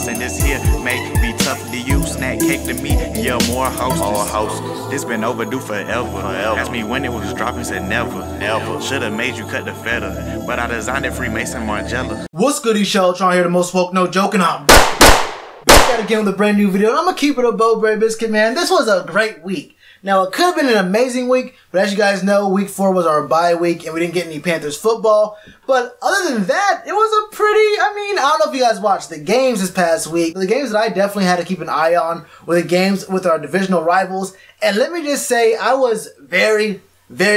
and this here may be tough to you. Snack cake to me, yeah, more hostess. This been overdue forever. Asked me when it was dropping, said never. Should've made you cut the feta, but I designed it Freemason Margiela. What's good, Shellitronnn here, the most woke, no joking. I'm back again with a brand new video, and I'm gonna keep it a Bread Biscuit, man. This was a great week. Now, it could have been an amazing week, but as you guys know, week 4 was our bye week, and we didn't get any Panthers football. But other than that, it was a pretty, I don't know if you guys watched the games this past week. The games that I definitely had to keep an eye on were the games with our divisional rivals. And let me just say, I was very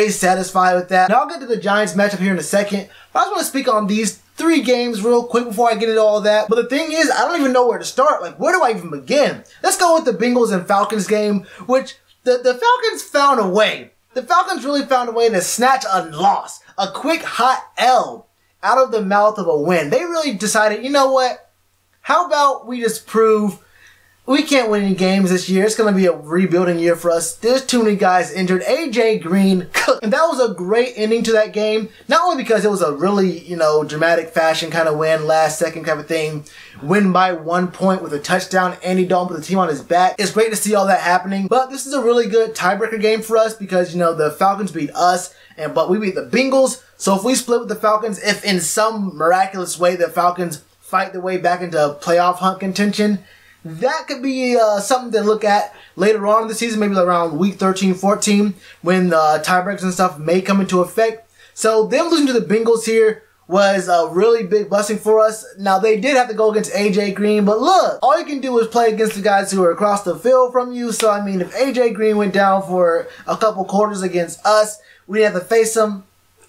satisfied with that. Now, I'll get to the Giants matchup here in a second, but I just want to speak on these 3 games real quick before I get into all that. But the thing is, I don't even know where to start. Like, where do I even begin? Let's go with the Bengals and Falcons game, which the Falcons found a way. The Falcons really found a way to snatch a loss, a quick hot L out of the mouth of a win. They really decided, you know what? How about we just prove we can't win any games this year. It's going to be a rebuilding year for us. There's too many guys injured. AJ Green cooked. And that was a great ending to that game. Not only because it was a really, dramatic fashion kind of win, last second kind of thing. Win by 1 point with a touchdown. Andy Dalton put the team on his back. It's great to see all that happening. But this is a really good tiebreaker game for us because, the Falcons beat us, but we beat the Bengals. So if we split with the Falcons, if in some miraculous way the Falcons fight their way back into playoff hunt contention, that could be something to look at later on in the season, maybe around week 13, 14, when tiebreakers and stuff may come into effect. So them losing to the Bengals here was a really big blessing for us. Now, they did have to go against AJ Green, but look, all you can do is play against the guys who are across the field from you. So, if AJ Green went down for a couple quarters against us, we didn't have to face him.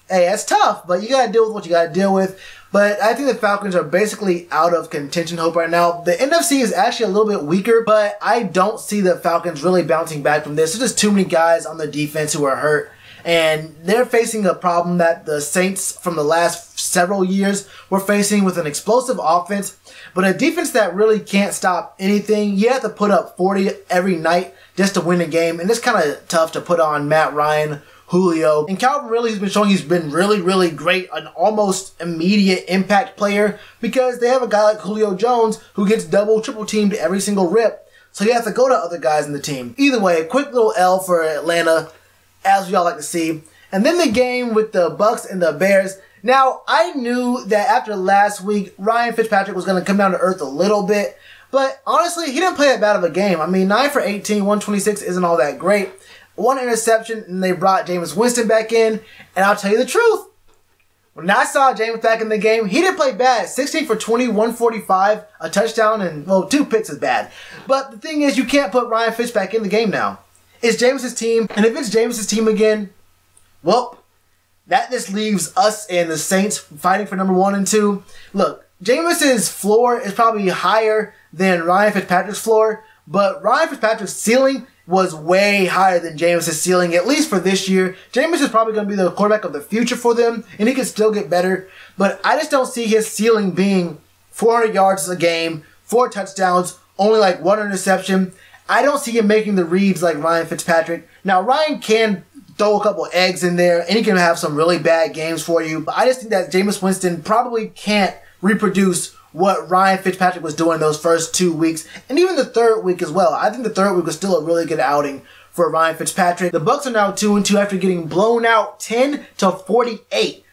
Hey, that's tough, but you got to deal with what you got to deal with. But I think the Falcons are basically out of contention hope right now. The NFC is actually a little bit weaker, but I don't see the Falcons really bouncing back from this. There's just too many guys on the defense who are hurt. And they're facing a problem that the Saints from the last several years were facing with an explosive offense, but a defense that really can't stop anything. You have to put up 40 every night just to win a game, and it's kind of tough to put on Matt Ryan, Julio, and Calvin really has been showing he's been really great, an almost immediate impact player, because they have a guy like Julio Jones who gets double, triple teamed every single rip, so you have to go to other guys in the team. Either way, a quick little L for Atlanta, as we all like to see. And then the game with the Bucs and the Bears. Now, I knew that after last week, Ryan Fitzpatrick was going to come down to earth a little bit, but honestly, he didn't play that bad of a game. 9 for 18, 126 isn't all that great. 1 interception, and they brought Jameis Winston back in. And I'll tell you the truth. When I saw Jameis back in the game, he didn't play bad. 16 for 20, 145, a touchdown, and, 2 picks is bad. But the thing is, you can't put Ryan Fitz back in the game now. It's Jameis' team, and if it's Jameis' team again, well, that just leaves us and the Saints fighting for number 1 and 2. Look, Jameis' floor is probably higher than Ryan Fitzpatrick's floor, but Ryan Fitzpatrick's ceiling was way higher than Jameis' ceiling, at least for this year. Jameis is probably going to be the quarterback of the future for them, and he can still get better. But I just don't see his ceiling being 400 yards a game, 4 touchdowns, only 1 interception. I don't see him making the reads like Ryan Fitzpatrick. Now, Ryan can throw a couple eggs in there, and he can have some really bad games for you. But I just think that Jameis Winston probably can't reproduce what Ryan Fitzpatrick was doing those first 2 weeks, and even the 3rd week as well. I think the 3rd week was still a really good outing for Ryan Fitzpatrick. The Bucs are now 2-2 after getting blown out 10-48.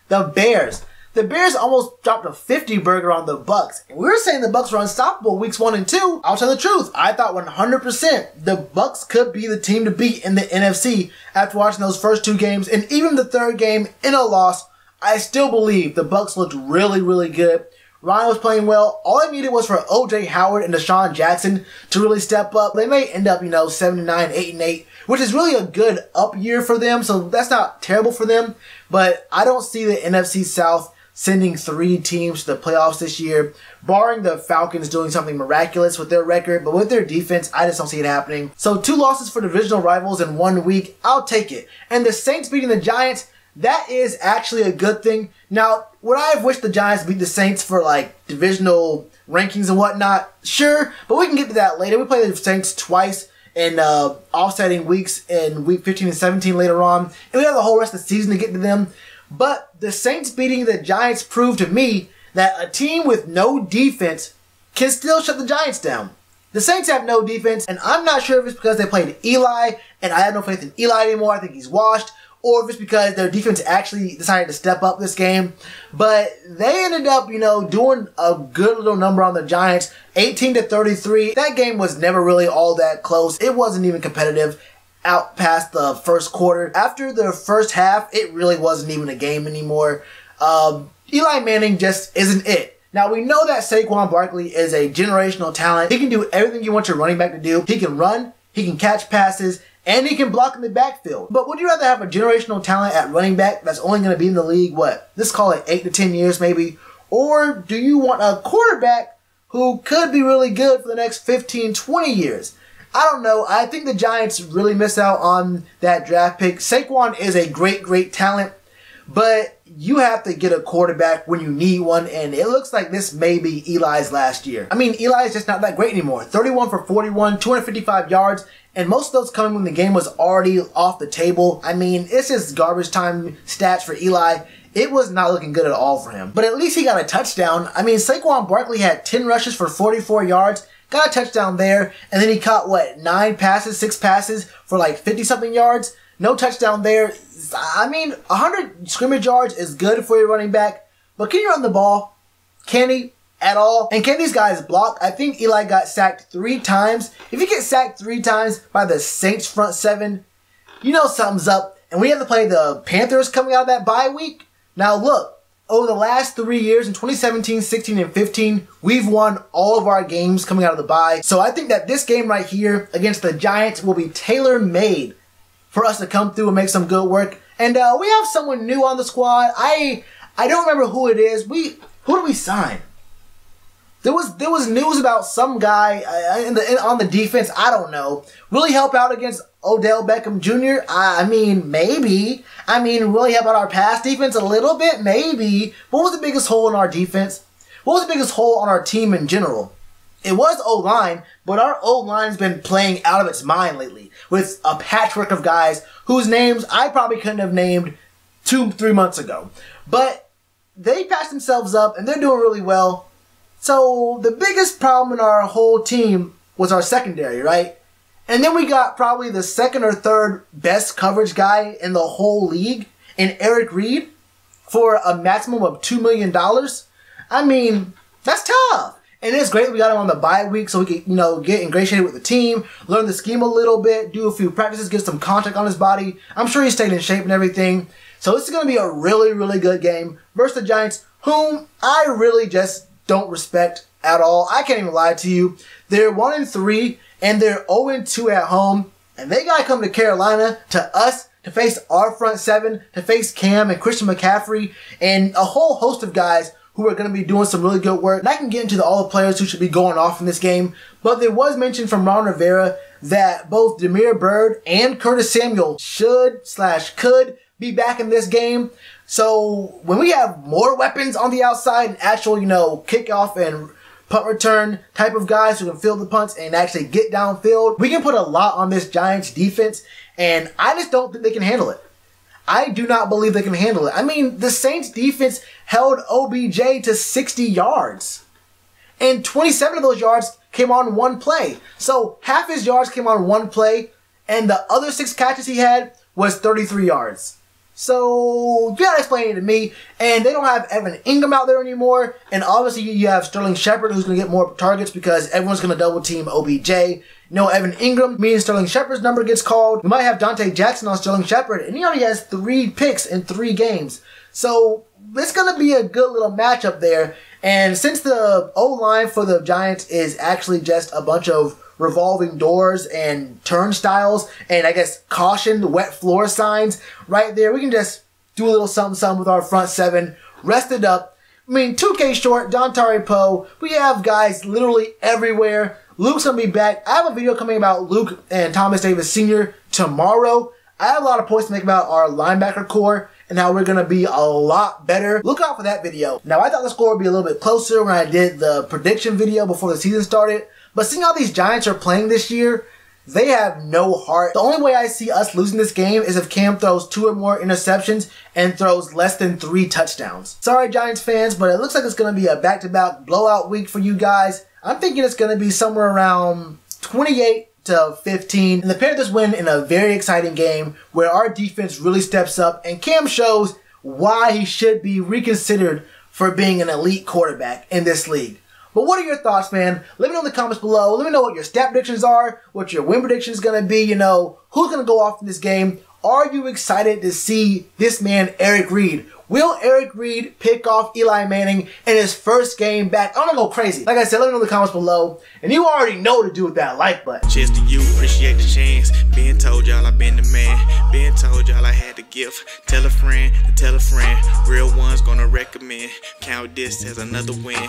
The Bears almost dropped a 50 burger on the Bucs. And we were saying the Bucs were unstoppable weeks 1 and 2. I'll tell the truth. I thought 100% the Bucs could be the team to beat in the NFC after watching those first 2 games, and even the 3rd game in a loss. I still believe the Bucs looked really good. Ryan was playing well. All I needed was for O.J. Howard and Deshaun Jackson to really step up. They may end up, 7-9, 8-8, which is really a good up year for them, so that's not terrible for them. But I don't see the NFC South sending 3 teams to the playoffs this year, barring the Falcons doing something miraculous with their record. But with their defense, I just don't see it happening. So 2 losses for divisional rivals in 1 week. I'll take it. And the Saints beating the Giants, that is actually a good thing. Now, would I have wished the Giants beat the Saints for divisional rankings and whatnot? Sure, but we can get to that later. We play the Saints twice in offsetting weeks in week 15 and 17 later on. And we have the whole rest of the season to get to them. But the Saints beating the Giants proved to me that a team with no defense can still shut the Giants down. The Saints have no defense, and I'm not sure if it's because they played Eli, and I have no faith in Eli anymore. I think he's washed. Or if it's because their defense actually decided to step up this game. But they ended up, doing a good little number on the Giants, 18-33. That game was never really all that close. It wasn't even competitive out past the first quarter. After the first half, it really wasn't even a game anymore. Eli Manning just isn't it. Now, we know that Saquon Barkley is a generational talent. He can do everything you want your running back to do. He can run, he can catch passes, and he can block in the backfield. But would you rather have a generational talent at running back that's only going to be in the league, let's call it 8 to 10 years maybe? Or do you want a quarterback who could be really good for the next 15, 20 years? I don't know. I think the Giants really miss out on that draft pick. Saquon is a great, great talent, but you have to get a quarterback when you need one, and it looks like this may be Eli's last year. I mean, Eli is just not that great anymore. 31 for 41, 255 yards, and most of those coming when the game was already off the table. I mean, it's just garbage time stats for Eli. It was not looking good at all for him. But at least he got a touchdown. I mean, Saquon Barkley had 10 rushes for 44 yards, got a touchdown there, and then he caught, 6 passes for 50-something yards. No touchdown there. I mean, 100 scrimmage yards is good for your running back, but can you run the ball? Can he? At all? And can these guys block? I think Eli got sacked 3 times. If you get sacked 3 times by the Saints front 7, you know something's up. And we have to play the Panthers coming out of that bye week. Now look, over the last 3 years, in 2017, 16, and 15, we've won all of our games coming out of the bye. So I think that this game right here against the Giants will be tailor-made for us to come through and make some good work. And we have someone new on the squad. I don't remember who it is. Who did we sign? There was news about some guy on the defense. I don't know. Really help out against Odell Beckham Jr.? I mean, maybe. I mean, really help out our pass defense a little bit? Maybe. What was the biggest hole in our defense? What was the biggest hole on our team in general? It was O-line, but our O-line's been playing out of its mind lately with a patchwork of guys whose names I probably couldn't have named 2-3 months ago. But they patched themselves up, and they're doing really well. So the biggest problem in our whole team was our secondary, right? And then we got probably the second or third best coverage guy in the whole league in Eric Reid for a maximum of $2 million. I mean, that's tough. And it's great we got him on the bye week so we can, get ingratiated with the team, learn the scheme a little bit, do a few practices, get some contact on his body. I'm sure he's staying in shape and everything. So this is going to be a really, really good game versus the Giants, whom I really just don't respect at all. I can't even lie to you. They're 1-3 and they're 0-2 at home, and they gotta come to Carolina, to us, to face our front 7, to face Cam and Christian McCaffrey and a whole host of guys who are going to be doing some really good work. And I can get into all the players who should be going off in this game, but there was mention from Ron Rivera that both Damiere Byrd and Curtis Samuel could be back in this game. So when we have more weapons on the outside and actual, kickoff and punt return type of guys who can field the punts and actually get downfield, we can put a lot on this Giants defense, and I just don't think they can handle it. I do not believe they can handle it. I mean, the Saints defense held OBJ to 60 yards, and 27 of those yards came on one play. So half his yards came on one play, and the other 6 catches he had was 33 yards. So, you gotta explain it to me. And they don't have Evan Ingram out there anymore. And obviously, you have Sterling Shepard, who's gonna get more targets because everyone's gonna double team OBJ. Evan Ingram means Sterling Shepard's number gets called. We might have Dante Jackson on Sterling Shepard, and he already has 3 picks in 3 games. So, it's gonna be a good little matchup there. And since the O-line for the Giants is actually just a bunch of revolving doors and turnstiles and I guess caution, wet floor signs right there, we can just do a little something with our front 7, rest it up. I mean, 2K short, Dontari Poe, we have guys literally everywhere. Luke's going to be back. I have a video coming about Luke and Thomas Davis Sr. tomorrow. I have a lot of points to make about our linebacker core and how we're going to be a lot better. Look out for that video. Now, I thought the score would be a little bit closer when I did the prediction video before the season started. But seeing how these Giants are playing this year, they have no heart. The only way I see us losing this game is if Cam throws 2 or more interceptions and throws less than 3 touchdowns. Sorry, Giants fans, but it looks like it's going to be a back-to-back blowout week for you guys. I'm thinking it's going to be somewhere around 28-15. And the Panthers win in a very exciting game where our defense really steps up and Cam shows why he should be reconsidered for being an elite quarterback in this league. But what are your thoughts, man? Let me know in the comments below. Let me know what your stat predictions are, what your win prediction is going to be, who's going to go off in this game. Are you excited to see this man, Eric Reid? Will Eric Reid pick off Eli Manning in his first game back? I'm going to go crazy. Like I said, let me know in the comments below. And you already know to do with that like button. Cheers to you, appreciate the chance. Being told y'all I been the man. Being told y'all I had the gift. Tell a friend to tell a friend. Real ones gonna recommend. Count this as another win.